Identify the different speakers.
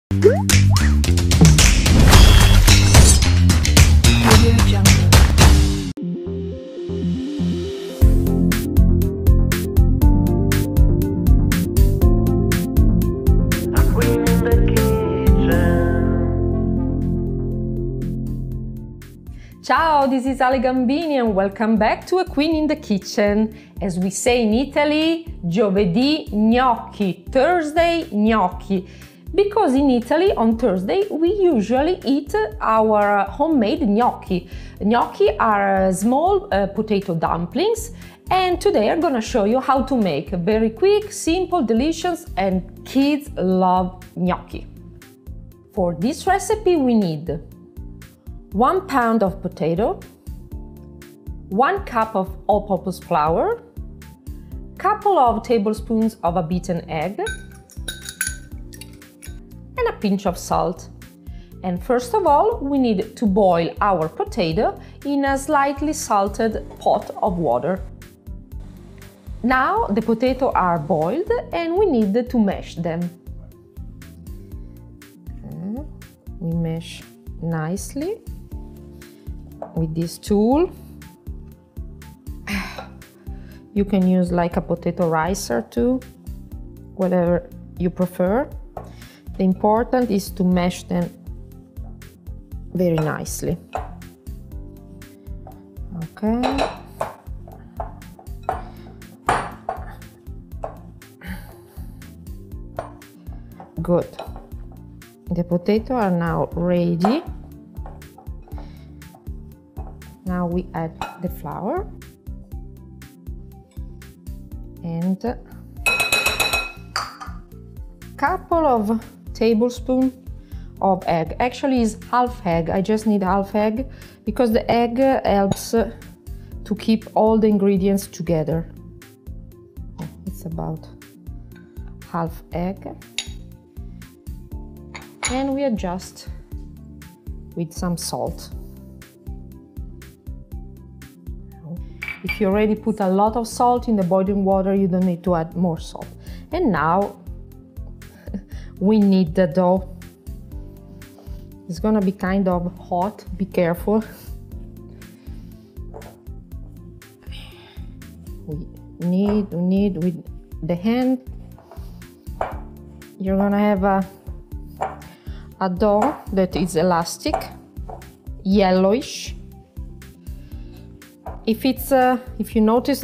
Speaker 1: Ciao, this is Ale Gambini and welcome back to A Queen in the Kitchen. As we say in Italy, giovedì gnocchi, Thursday gnocchi. Because in Italy on Thursday we usually eat our homemade gnocchi. Gnocchi are small potato dumplings, and today I'm gonna show you how to make very quick, simple, delicious, and kids love gnocchi. For this recipe we need 1 pound of potato, 1 cup of all-purpose flour, couple of tablespoons of a beaten egg, and a pinch of salt. And first of all, we need to boil our potato in a slightly salted pot of water. Now the potatoes are boiled and we need to mash them. We mash nicely with this tool. You can use like a potato ricer too, whatever you prefer. The important is to mash them very nicely. Okay. Good. The potatoes are now ready. Now we add the flour and a couple of tablespoons of egg. Actually it's half egg, I just need half egg because the egg helps to keep all the ingredients together. It's about half egg. And we adjust with some salt. If you already put a lot of salt in the boiling water, you don't need to add more salt. And now we knead the dough. It's gonna be kind of hot, be careful. We knead with the hand. You're gonna have a dough that is elastic, yellowish. If you notice